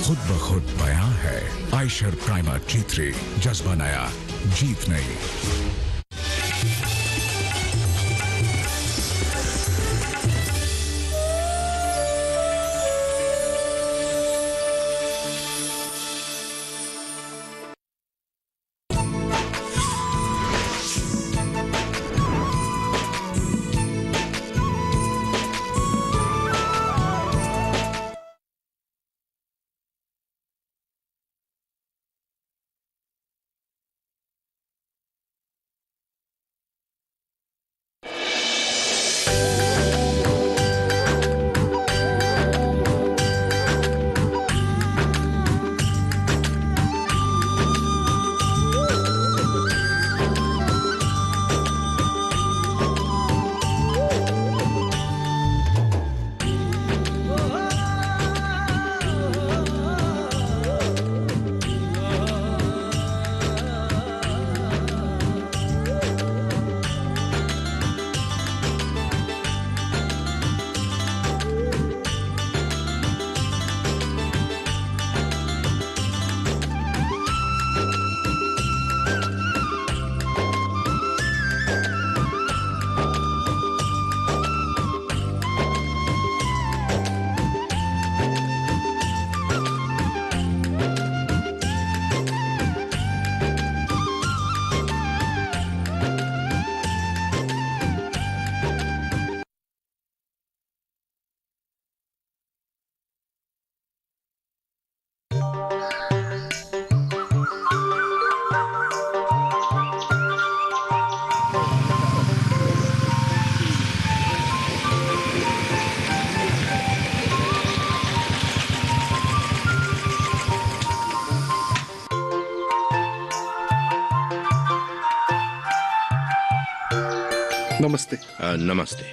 खुद ब खुद बयां है। आयशर प्राइमर G3, जज्बा नया, जीत नई। नमस्ते। नमस्ते।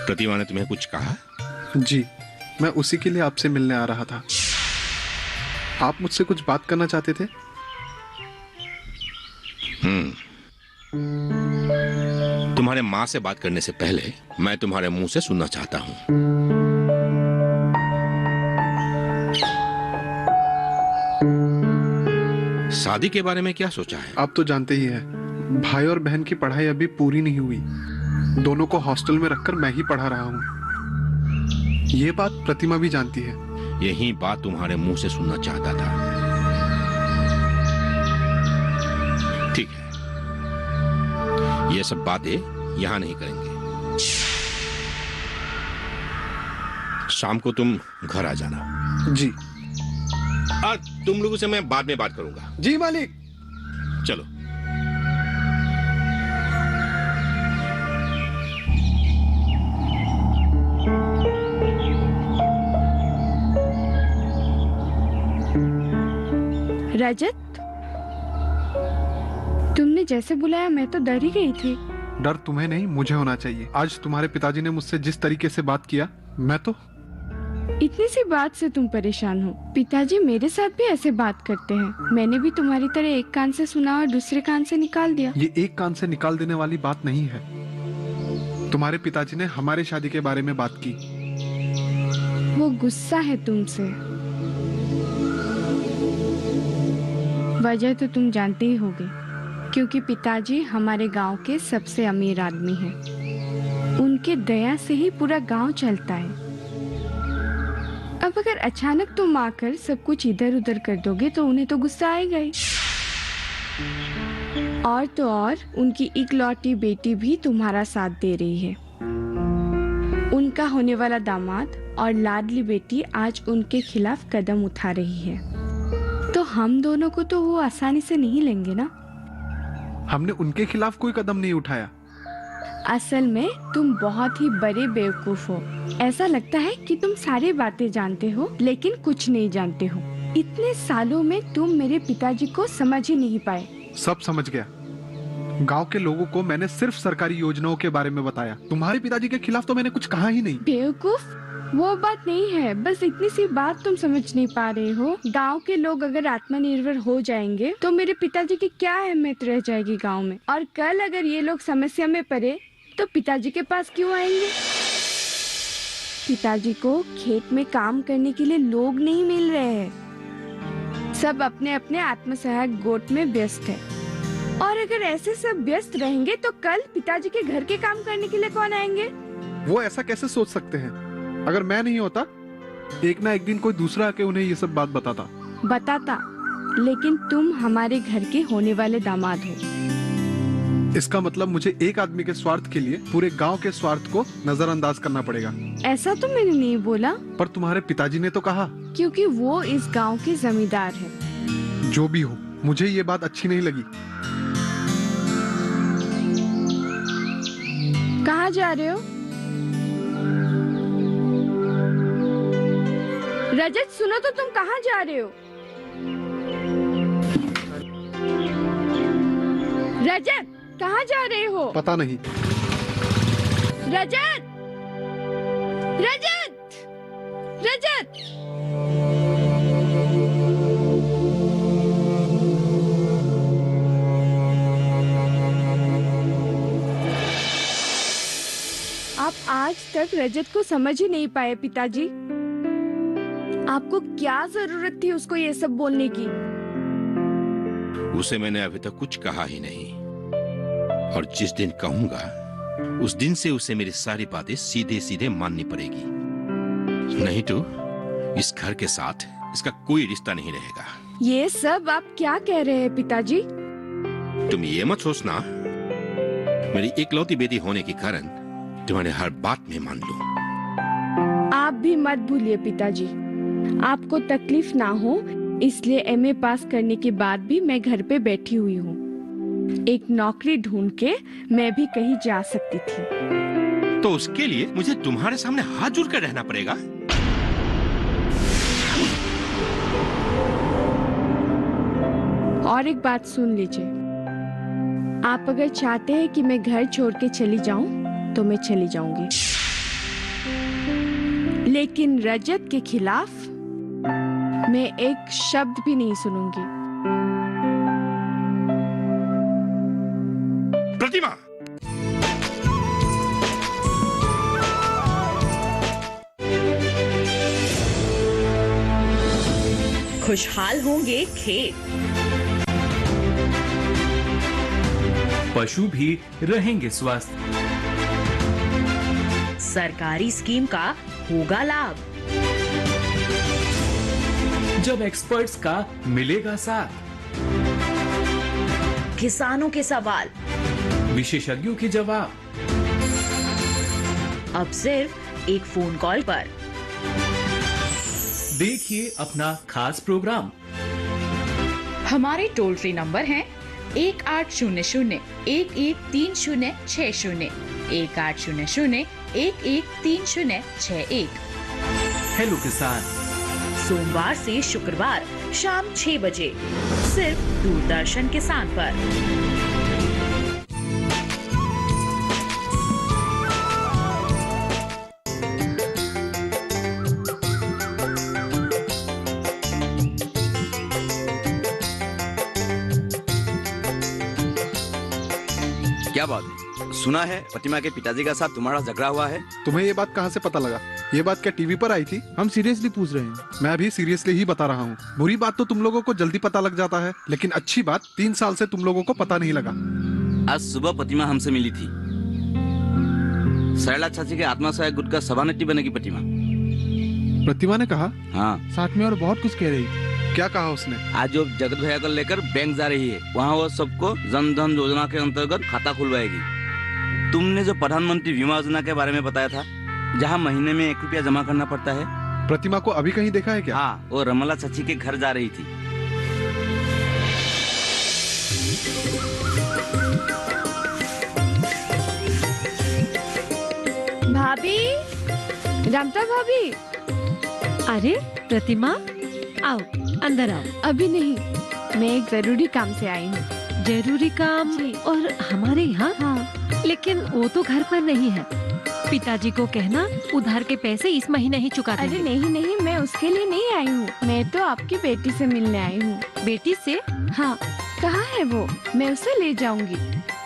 प्रतिमा ने तुम्हें कुछ कहा? जी, मैं उसी के लिए आपसे मिलने आ रहा था। आप मुझसे कुछ बात करना चाहते थे? तुम्हारे माँ से बात करने से पहले मैं तुम्हारे मुंह से सुनना चाहता हूँ। शादी के बारे में क्या सोचा है? आप तो जानते ही हैं, भाई और बहन की पढ़ाई अभी पूरी नहीं हुई। दोनों को हॉस्टल में रखकर मैं ही पढ़ा रहा हूँ। ये बात प्रतिमा भी जानती है। यही बात तुम्हारे मुंह से सुनना चाहता था। ठीक है, ये सब बातें यहां नहीं करेंगे। शाम को तुम घर आ जाना। जी। तुम लोगों से मैं बाद में बात करूंगा। जी मालिक। चलो। रजत, तुमने जैसे बुलाया मैं तो डर ही गई थी। डर तुम्हें नहीं, मुझे होना चाहिए। आज तुम्हारे पिताजी ने मुझसे जिस तरीके से बात किया, मैं तो इतनी सी बात से तुम परेशान हो? पिताजी मेरे साथ भी ऐसे बात करते हैं। मैंने भी तुम्हारी तरह एक कान से सुना और दूसरे कान से निकाल दिया। ये एक कान से निकाल देने वाली बात नहीं है। तुम्हारे पिताजी ने हमारे शादी के बारे में बात की। वो गुस्सा है तुमसे। वजह तो तुम जानते ही होगे, क्योंकि पिताजी हमारे गांव के सबसे अमीर आदमी हैं। उनके दया से ही पूरा गांव चलता है। अब अगर अचानक तुम आकर सब कुछ इधर उधर कर दोगे तो उन्हें तो गुस्सा आएगा ही। और तो और उनकी इकलौती बेटी भी तुम्हारा साथ दे रही है। उनका होने वाला दामाद और लाडली बेटी आज उनके खिलाफ कदम उठा रही है, तो हम दोनों को तो वो आसानी से नहीं लेंगे ना। हमने उनके खिलाफ कोई कदम नहीं उठाया। असल में तुम बहुत ही बड़े बेवकूफ हो। ऐसा लगता है कि तुम सारी बातें जानते हो लेकिन कुछ नहीं जानते हो। इतने सालों में तुम मेरे पिताजी को समझ ही नहीं पाए। सब समझ गया। गांव के लोगों को मैंने सिर्फ सरकारी योजनाओं के बारे में बताया। तुम्हारे पिताजी के खिलाफ तो मैंने कुछ कहा ही नहीं। बेवकूफ, वो बात नहीं है। बस इतनी सी बात तुम समझ नहीं पा रहे हो। गांव के लोग अगर आत्मनिर्भर हो जाएंगे तो मेरे पिताजी की क्या अहमियत रह जाएगी गांव में। और कल अगर ये लोग समस्या में पड़े तो पिताजी के पास क्यों आएंगे? समझ गया। तुम्हारे पिताजी के खिलाफ तो मैंने कुछ कहा ही नहीं। बेवकूफ, वो बात नहीं है। बस इतनी सी बात तुम समझ नहीं पा रहे हो। गांव के लोग अगर आत्मनिर्भर हो जाएंगे तो मेरे पिताजी की क्या अहमियत रह जाएगी गांव में। और कल अगर ये लोग समस्या में पड़े तो पिताजी के पास क्यों आएंगे? पिताजी को खेत में काम करने के लिए लोग नहीं मिल रहे हैं। सब अपने अपने आत्मसहायक गोट में व्यस्त है। और अगर ऐसे सब व्यस्त रहेंगे तो कल पिताजी के घर के काम करने के लिए कौन आएंगे? वो ऐसा कैसे सोच सकते हैं? अगर मैं नहीं होता, एक ना एक दिन कोई दूसरा आके उन्हें ये सब बात बताता। लेकिन तुम हमारे घर के होने वाले दामाद हो। इसका मतलब मुझे एक आदमी के स्वार्थ के लिए पूरे गांव के स्वार्थ को नजरअंदाज करना पड़ेगा। ऐसा तो मैंने नहीं बोला। पर तुम्हारे पिताजी ने तो कहा। क्योंकि वो इस गांव के जमींदार है। जो भी हो, मुझे ये बात अच्छी नहीं लगी। कहाँ जा रहे हो? रजत सुनो तो, तुम कहाँ जा रहे हो? रजत कहाँ जा रहे हो? पता नहीं। रजत! रजत! रजत! आप आज तक रजत को समझ ही नहीं पाए पिताजी। आपको क्या जरूरत थी उसको ये सब बोलने की? उसे मैंने अभी तक कुछ कहा ही नहीं, और जिस दिन कहूंगा उस दिन से उसे मेरी सारी बातें सीधे सीधे माननी पड़ेगी, नहीं तो इस घर के साथ इसका कोई रिश्ता नहीं रहेगा। ये सब आप क्या कह रहे हैं पिताजी? तुम ये मत सोचना मेरी इकलौती बेटी होने के कारण तुम्हारे हर बात में मान लूं। आप भी मत भूलिए पिताजी, आपको तकलीफ ना हो इसलिए एमए पास करने के बाद भी मैं घर पे बैठी हुई हूँ। एक नौकरी ढूंढ के मैं भी कहीं जा सकती थी। तो उसके लिए मुझे तुम्हारे सामने हाथ जोड़कर रहना पड़ेगा? और एक बात सुन लीजिए, आप अगर चाहते हैं कि मैं घर छोड़ के चली जाऊं तो मैं चली जाऊंगी, लेकिन रजत के खिलाफ मैं एक शब्द भी नहीं सुनूंगी। प्रतिमा! खुशहाल होंगे खेत, पशु भी रहेंगे स्वस्थ, सरकारी स्कीम का होगा लाभ, जब एक्सपर्ट्स का मिलेगा साथ, किसानों के सवाल, विशेषज्ञों के जवाब, अब सिर्फ एक फोन कॉल पर। देखिए अपना खास प्रोग्राम। हमारे टोल फ्री नंबर हैं 1800-113060, 1800-113061। हेलो किसान, सोमवार से शुक्रवार शाम 6 बजे सिर्फ दूरदर्शन किसान पर। क्या बात है? सुना है प्रतिमा के पिताजी का साथ तुम्हारा झगड़ा हुआ है। तुम्हें ये बात कहाँ से पता लगा? ये बात क्या टीवी पर आई थी? हम सीरियसली पूछ रहे हैं। मैं भी सीरियसली ही बता रहा हूँ। बुरी बात तो तुम लोगों को जल्दी पता लग जाता है, लेकिन अच्छी बात 3 साल से तुम लोगों को पता नहीं लगा। आज सुबह प्रतिमा हमसे मिली थी। सरला चाची के आत्मसहायक गुट का सभानेत्री बनेगी प्रतिमा। प्रतिमा ने कहा? हाँ। साथ में और बहुत कुछ कह रही थी। क्या कहा उसने? आज जो जगत भैया को लेकर बैंक जा रही है, वहाँ वो सबको जन धन योजना के अंतर्गत खाता खुलवाएगी। तुमने जो प्रधानमंत्री बीमा योजना के बारे में बताया था, जहाँ महीने में 1 रुपया जमा करना पड़ता है। प्रतिमा को अभी कहीं देखा है क्या? हाँ, वो रमला चाची के घर जा रही थी। भाभी, रमता भाभी। अरे प्रतिमा, आओ अंदर आओ। अभी नहीं, मैं एक जरूरी काम से आई हूँ। जरूरी काम? और हमारे यहाँ? हाँ। लेकिन वो तो घर पर नहीं है। पिताजी को कहना उधार के पैसे इस महीने ही चुका देंगे। अरे नहीं नहीं, मैं उसके लिए नहीं आई हूँ। मैं तो आपकी बेटी से मिलने आई हूँ। बेटी से? हाँ। कहाँ है वो? मैं उसे ले जाऊंगी।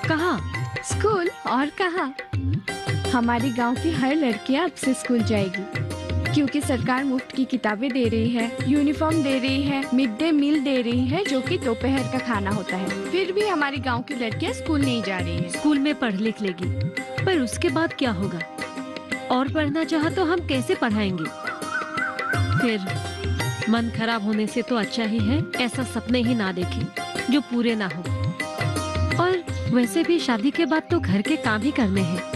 कहाँ? स्कूल, और कहाँ? हमारे गांव की हर लड़कियां अब से स्कूल जाएगी, क्योंकि सरकार मुफ्त की किताबें दे रही है, यूनिफॉर्म दे रही है, मिड डे मील दे रही है, जो कि दोपहर का खाना होता है। फिर भी हमारे गांव की लड़कियां स्कूल नहीं जा रही है। स्कूल में पढ़ लिख लेगी, पर उसके बाद क्या होगा? और पढ़ना चाहा तो हम कैसे पढ़ाएंगे? फिर मन खराब होने से तो अच्छा ही है ऐसा सपने ही ना देखें जो पूरे ना हो। और वैसे भी शादी के बाद तो घर के काम ही करने हैं।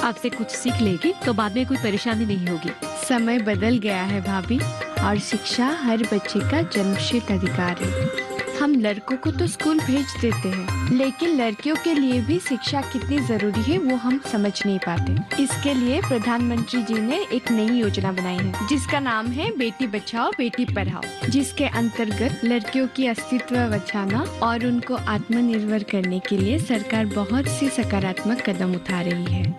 आपसे कुछ सीख लेगी तो बाद में कोई परेशानी नहीं होगी। समय बदल गया है भाभी, और शिक्षा हर बच्चे का जन्मसिद्ध अधिकार है। हम लड़कों को तो स्कूल भेज देते हैं, लेकिन लड़कियों के लिए भी शिक्षा कितनी जरूरी है वो हम समझ नहीं पाते। इसके लिए प्रधानमंत्री जी ने एक नई योजना बनाई है, जिसका नाम है बेटी बचाओ बेटी पढ़ाओ, जिसके अंतर्गत लड़कियों की अस्तित्व बचाना और उनको आत्मनिर्भर करने के लिए सरकार बहुत सी सकारात्मक कदम उठा रही है।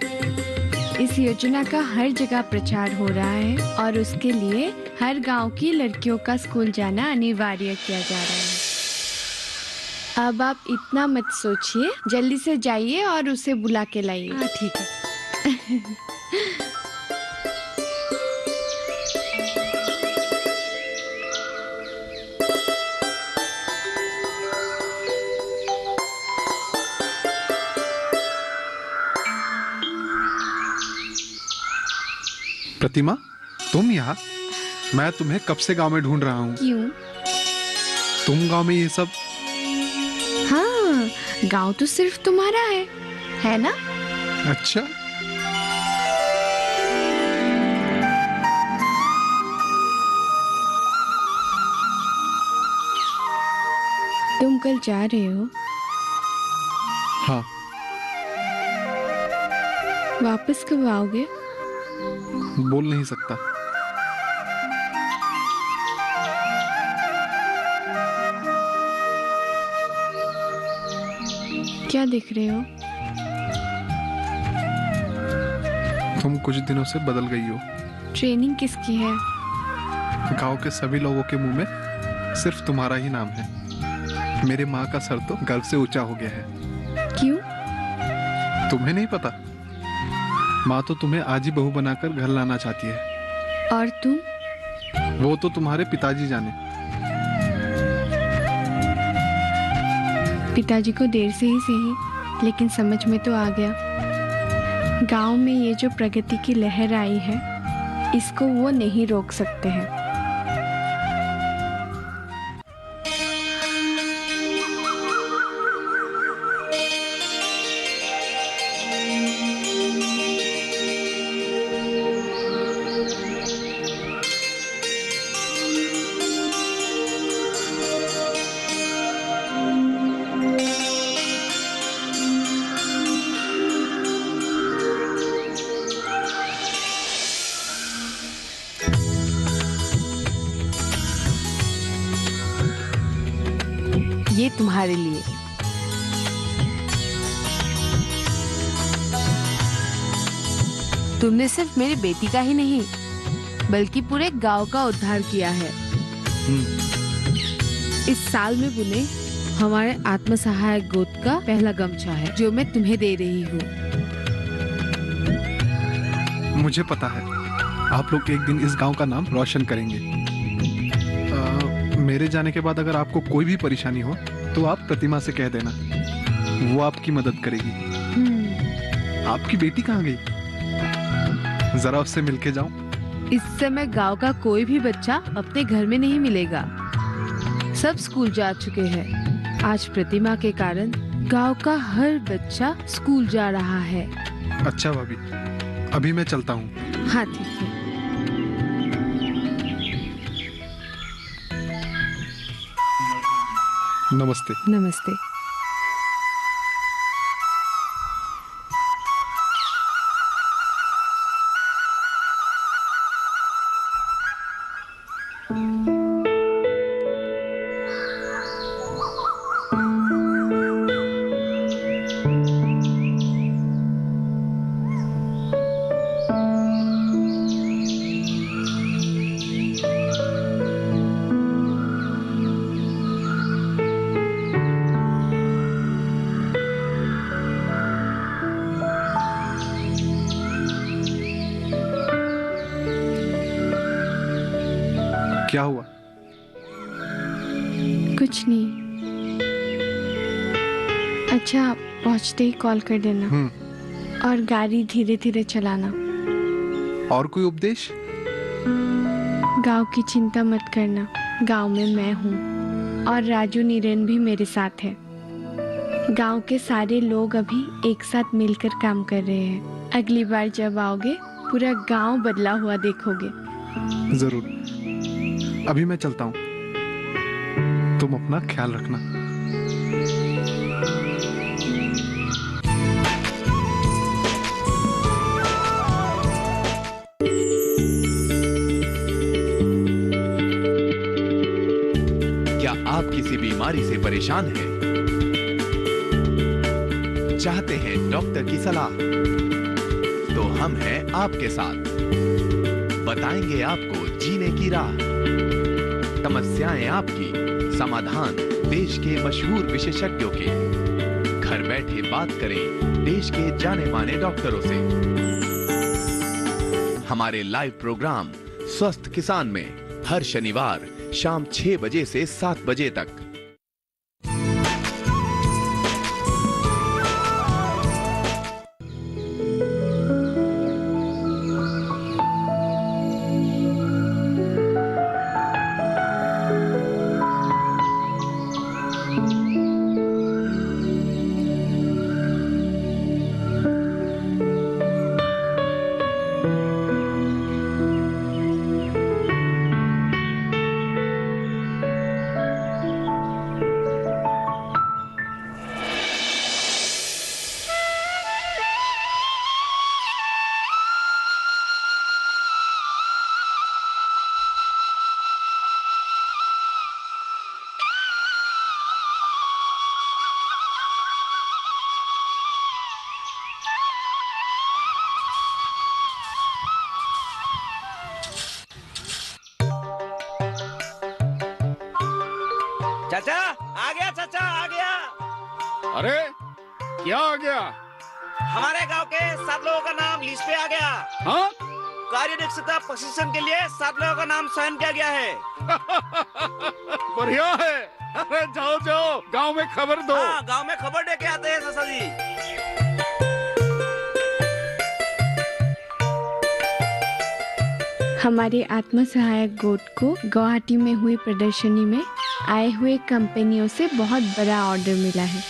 इस योजना का हर जगह प्रचार हो रहा है और उसके लिए हर गांव की लड़कियों का स्कूल जाना अनिवार्य किया जा रहा है। अब आप इतना मत सोचिए, जल्दी से जाइए और उसे बुला के लाइए। हाँ ठीक है। प्रतिमा, तुम यहाँ? मैं तुम्हें कब से गांव में ढूंढ रहा हूँ। क्यों? तुम गांव में ये सब? हाँ, गांव तो सिर्फ तुम्हारा है ना? अच्छा। तुम कल जा रहे हो? हाँ। वापस कब आओगे? बोल नहीं सकता। क्या देख रहे हो? तुम कुछ दिनों से बदल गई हो। ट्रेनिंग किसकी है? गांव के सभी लोगों के मुंह में सिर्फ तुम्हारा ही नाम है। मेरे माँ का सर तो गर्व से ऊंचा हो गया है। क्यों? तुम्हें नहीं पता? माँ तो तुम्हें आज ही बहू बनाकर घर लाना चाहती है। और तुम? वो तो तुम्हारे पिताजी जाने। पिताजी को देर से ही सही, लेकिन समझ में तो आ गया। गांव में ये जो प्रगति की लहर आई है, इसको वो नहीं रोक सकते हैं। ये तुम्हारे लिए। तुमने सिर्फ मेरी बेटी का ही नहीं, बल्कि पूरे गांव का उद्धार किया है। इस साल में बुने हमारे आत्मसहायक गोद का पहला गमछा है, जो मैं तुम्हें दे रही हूँ। मुझे पता है, आप लोग एक दिन इस गांव का नाम रोशन करेंगे। मेरे जाने के बाद अगर आपको कोई भी परेशानी हो तो आप प्रतिमा से कह देना, वो आपकी मदद करेगी। आपकी बेटी कहाँ गई? जरा उससे मिलके जाऊं। इस समय गांव का कोई भी बच्चा अपने घर में नहीं मिलेगा, सब स्कूल जा चुके हैं। आज प्रतिमा के कारण गांव का हर बच्चा स्कूल जा रहा है। अच्छा भाभी, अभी मैं चलता हूँ। हाँ ठीक है। नमस्ते। नमस्ते। क्या हुआ? कुछ नहीं। अच्छा, पहुंचते ही कॉल कर देना। और गाड़ी धीरे धीरे चलाना। और कोई उपदेश? गांव की चिंता मत करना, गांव में मैं हूँ और राजू नीरेन भी मेरे साथ है। गांव के सारे लोग अभी एक साथ मिलकर काम कर रहे हैं। अगली बार जब आओगे पूरा गांव बदला हुआ देखोगे। जरूर। अभी मैं चलता हूँ, तुम अपना ख्याल रखना। क्या आप किसी बीमारी से परेशान हैं? चाहते हैं डॉक्टर की सलाह? तो हम हैं आपके साथ, बताएंगे आपको जीने की राह। समस्याएं आपकी, समाधान देश के मशहूर विशेषज्ञों के। घर बैठे बात करें देश के जाने माने डॉक्टरों से। हमारे लाइव प्रोग्राम स्वस्थ किसान में हर शनिवार शाम 6 बजे से 7 बजे तक। चाचा आ गया, चाचा आ गया। अरे क्या आ गया? हमारे गांव के 7 लोगों का नाम लिस्ट पे आ गया। हाँ? कार्य दक्षता प्रशिक्षण के लिए 7 लोगों का नाम चयन किया गया है। बढ़िया है। अरे जाओ जाओ, गांव में खबर दो। हाँ, गांव में खबर दे के आते हैं चाचा जी। हमारे आत्म सहायक गोट को गुवाहाटी में हुई प्रदर्शनी में आए हुए कंपनियों से बहुत बड़ा ऑर्डर मिला है।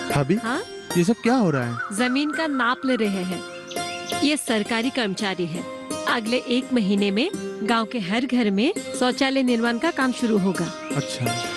भाभी, हाँ? ये सब क्या हो रहा है? जमीन का नाप ले रहे हैं। ये सरकारी कर्मचारी है। अगले 1 महीने में गांव के हर घर में शौचालय निर्माण का काम शुरू होगा। अच्छा।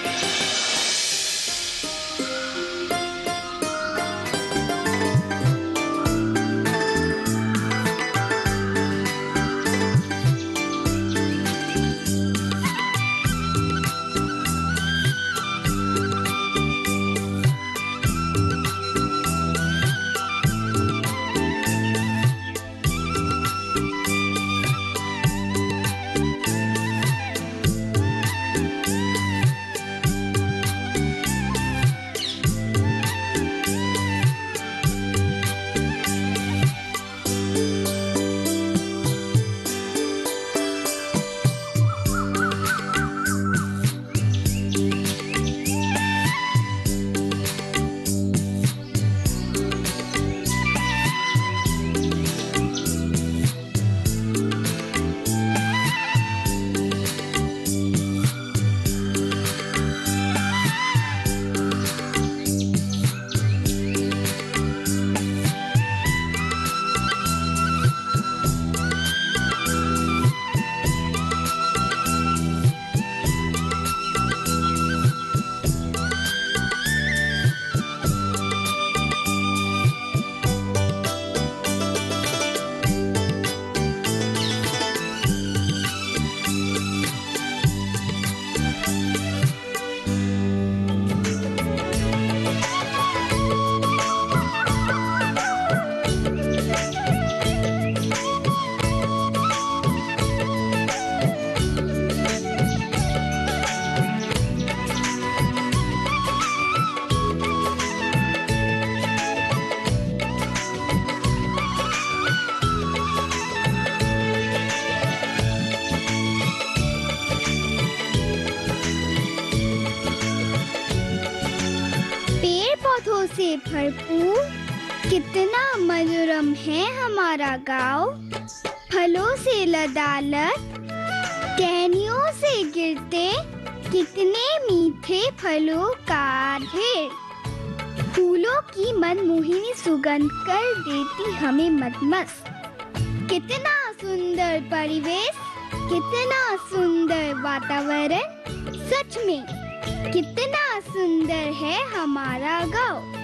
से भरपूर, कितना मनोरम है हमारा गांव। फलों से लदालद, टहनियों से गिरते, कितने मीठे फलों का ढेर। फूलों की मनमोहिनी सुगंध कर देती हमें मदमस्त। कितना सुंदर परिवेश, कितना सुंदर वातावरण, सच में कितना सुंदर है हमारा गांव।